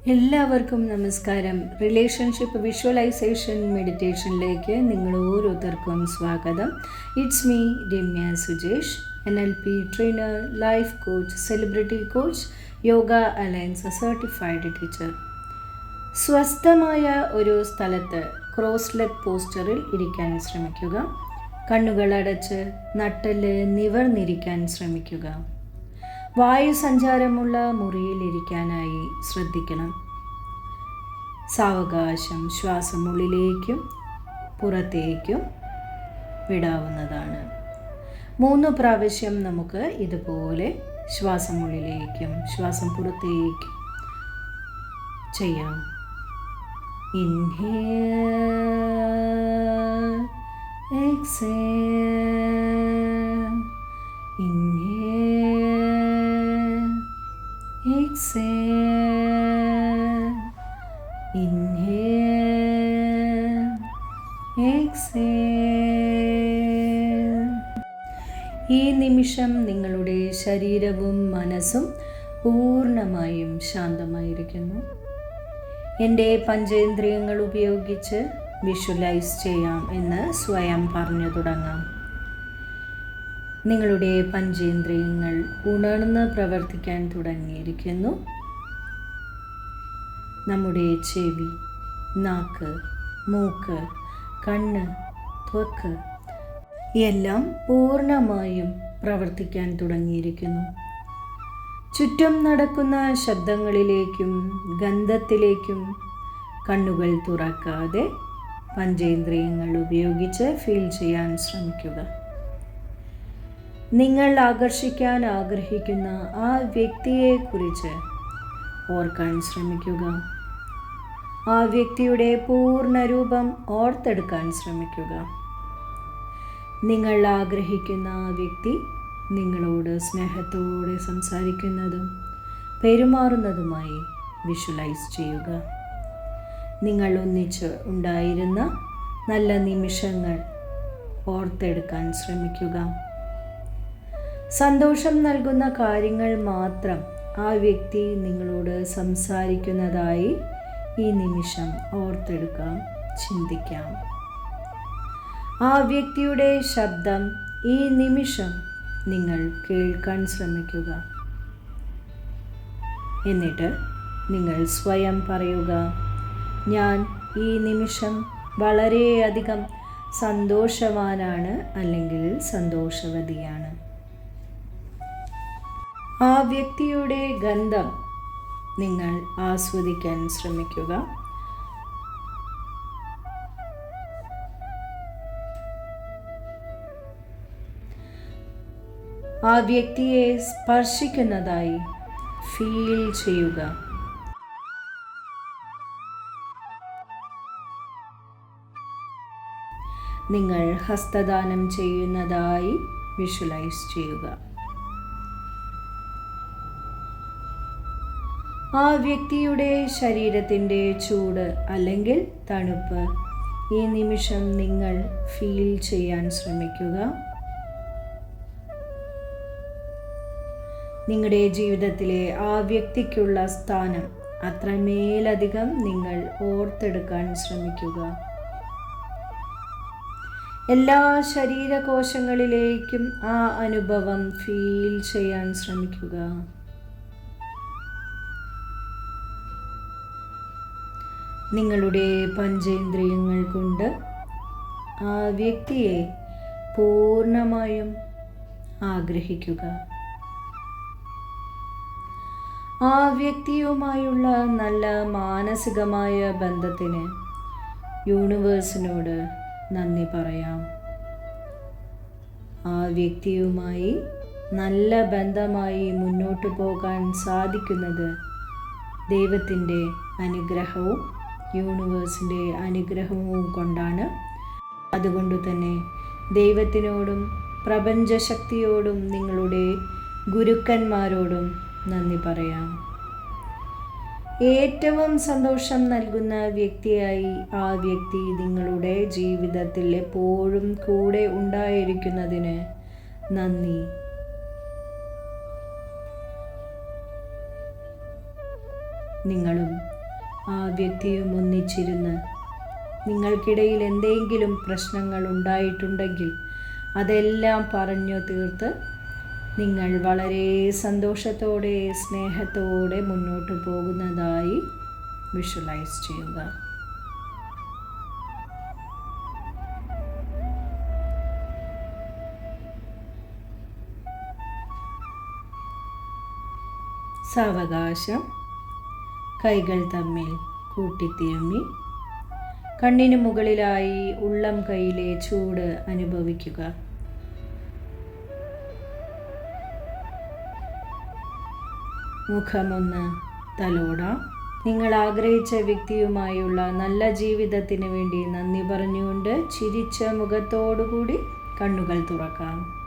എല്ലാവർക്കും നമസ്കാരം. Relationship visualisation മെഡിറ്റേഷനിലേക്ക് നിങ്ങൾ ഓരോരുത്തർക്കും സ്വാഗതം. It's me Ramya Sujesh, NLP trainer, life coach, celebrity coach, yoga alliance certified teacher. സ്വസ്ഥമായ ഒരു സ്ഥലത്ത് ക്രോസ് ലെഗ് പോസ്റ്ററിൽ ഇരിക്കാൻ ശ്രമിക്കുക. കണ്ണുകൾ അടച്ച് നട്ടെല്ല് നിവർന്നിരിക്കാൻ ശ്രമിക്കുക. വായുസഞ്ചാരമുള്ള മുറിയിൽ ഇരിക്കാനായി ശ്രദ്ധിക്കണം. സാവകാശം ശ്വാസം ഉള്ളിലേക്കും പുറത്തേക്കും വിടാവുന്നതാണ്. 3 പ്രാവശ്യം നമുക്ക് ഇതുപോലെ ശ്വാസം ഉള്ളിലേക്കും ശ്വാസം പുറത്തേക്കും ചെയ്യാം. Inhale, exhale, inhale, exhale, inhale, exhale. ഈ നിമിഷം നിങ്ങളുടെ ശരീരവും മനസ്സും പൂർണ്ണമായും ശാന്തമായിരിക്കുന്നു. എൻ്റെ പഞ്ചേന്ദ്രിയങ്ങൾ ഉപയോഗിച്ച് വിഷ്വലൈസ് ചെയ്യാം എന്ന് സ്വയം പറഞ്ഞു തുടങ്ങാം. നിങ്ങളുടെ പഞ്ചേന്ദ്രിയങ്ങൾ ഉണർന്ന് പ്രവർത്തിക്കാൻ തുടങ്ങിയിരിക്കുന്നു. നമ്മുടെ ചെവി, നാക്ക്, മൂക്ക്, കണ്ണ്, ത്വക്ക് എല്ലാം പൂർണ്ണമായും പ്രവർത്തിക്കാൻ തുടങ്ങിയിരിക്കുന്നു. ചുറ്റും നടക്കുന്ന ശബ്ദങ്ങളിലേക്കും ഗന്ധത്തിലേക്കും കണ്ണുകൾ തുറക്കാതെ പഞ്ചേന്ദ്രിയങ്ങൾ ഉപയോഗിച്ച് ഫീൽ ചെയ്യാൻ ശ്രമിക്കുക. നിങ്ങൾ ആകർഷിക്കാൻ ആഗ്രഹിക്കുന്ന ആ വ്യക്തിയെക്കുറിച്ച് ഓർക്കാൻ ശ്രമിക്കുക. ആ വ്യക്തിയുടെ പൂർണ്ണ രൂപം ഓർത്തെടുക്കാൻ ശ്രമിക്കുക. നിങ്ങൾ ആഗ്രഹിക്കുന്ന ആ വ്യക്തി നിങ്ങളോട് സ്നേഹത്തോടെ സംസാരിക്കുന്നതും പെരുമാറുന്നതുമായി വിഷ്വലൈസ് ചെയ്യുക. നിങ്ങൾ ഒന്നിച്ച് ഉണ്ടായിരുന്ന നല്ല നിമിഷങ്ങൾ ഓർത്തെടുക്കാൻ ശ്രമിക്കുക. സന്തോഷം നൽകുന്ന കാര്യങ്ങൾ മാത്രം ആ വ്യക്തി നിങ്ങളോട് സംസാരിക്കുന്നതായി ഈ നിമിഷം ഓർത്തെടുക്കാം, ചിന്തിക്കാം. ആ വ്യക്തിയുടെ ശബ്ദം ഈ നിമിഷം നിങ്ങൾ കേൾക്കാൻ ശ്രമിക്കുക. എന്നിട്ട് നിങ്ങൾ സ്വയം പറയുക, ഞാൻ ഈ നിമിഷം വളരെയധികം സന്തോഷവാനാണ് അല്ലെങ്കിൽ സന്തോഷവതിയാണ്. ആ വ്യക്തിയുടെ ഗന്ധം നിങ്ങൾ ആസ്വദിക്കാൻ ശ്രമിക്കുക. ആ വ്യക്തിയെ സ്പർശിക്കുന്നതായി ഫീൽ ചെയ്യുക. നിങ്ങൾ ഹസ്തദാനം ചെയ്യുന്നതായി വിഷ്വലൈസ് ചെയ്യുക. ആ വ്യക്തിയുടെ ശരീരത്തിൻ്റെ ചൂട് അല്ലെങ്കിൽ തണുപ്പ് ഈ നിമിഷം നിങ്ങൾ ഫീൽ ചെയ്യാൻ ശ്രമിക്കുക. നിങ്ങളുടെ ജീവിതത്തിലെ ആ വ്യക്തിക്കുള്ള സ്ഥാനം അത്രമേലധികം നിങ്ങൾ ഓർത്തെടുക്കാൻ ശ്രമിക്കുക. എല്ലാ ശരീരകോശങ്ങളിലേക്കും ആ അനുഭവം ഫീൽ ചെയ്യാൻ ശ്രമിക്കുക. നിങ്ങളുടെ പഞ്ചേന്ദ്രിയങ്ങൾ കൊണ്ട് ആ വ്യക്തിയെ പൂർണ്ണമായും ആഗ്രഹിക്കുക. ആ വ്യക്തിയുമായുള്ള നല്ല മാനസികമായ ബന്ധത്തിന് യൂണിവേഴ്സിനോട് നന്ദി പറയാം. ആ വ്യക്തിയുമായി നല്ല ബന്ധമായി മുന്നോട്ട് പോകാൻ സാധിക്കുന്നത് ദൈവത്തിൻ്റെ അനുഗ്രഹവും യൂണിവേഴ്സിൻ്റെ അനുഗ്രഹവും കൊണ്ടാണ്. അതുകൊണ്ട് തന്നെ ദൈവത്തിനോടും പ്രപഞ്ചശക്തിയോടും നിങ്ങളുടെ ഗുരുക്കന്മാരോടും നന്ദി പറയാം. ഏറ്റവും സന്തോഷം നൽകുന്ന വ്യക്തിയായി ആ വ്യക്തി നിങ്ങളുടെ ജീവിതത്തിൽ എപ്പോഴും കൂടെ ഉണ്ടായിരിക്കുന്നതിന് നന്ദി. നിങ്ങളും ആ വ്യക്തിയും ഒന്നിച്ചിരുന്ന് നിങ്ങൾക്കിടയിൽ എന്തെങ്കിലും പ്രശ്നങ്ങൾ ഉണ്ടായിട്ടുണ്ടെങ്കിൽ അതെല്ലാം പറഞ്ഞു തീർത്ത് നിങ്ങൾ വളരെ സന്തോഷത്തോടെ സ്നേഹത്തോടെ മുന്നോട്ട് പോകുന്നതായി വിഷ്വലൈസ് ചെയ്യുക. സാവകാശം കൈകൾ തമ്മിൽ കൂട്ടിത്തിരുമ്മി കണ്ണിന് മുകളിലായി ഉള്ളം കൈയിലെ ചൂട് അനുഭവിക്കുക. മുഖമൊന്ന് തലോടാം. നിങ്ങൾ ആഗ്രഹിച്ച വ്യക്തിയുമായുള്ള നല്ല ജീവിതത്തിന് വേണ്ടി നന്ദി പറഞ്ഞുകൊണ്ട് ചിരിച്ച മുഖത്തോടുകൂടി കണ്ണുകൾ തുറക്കാം.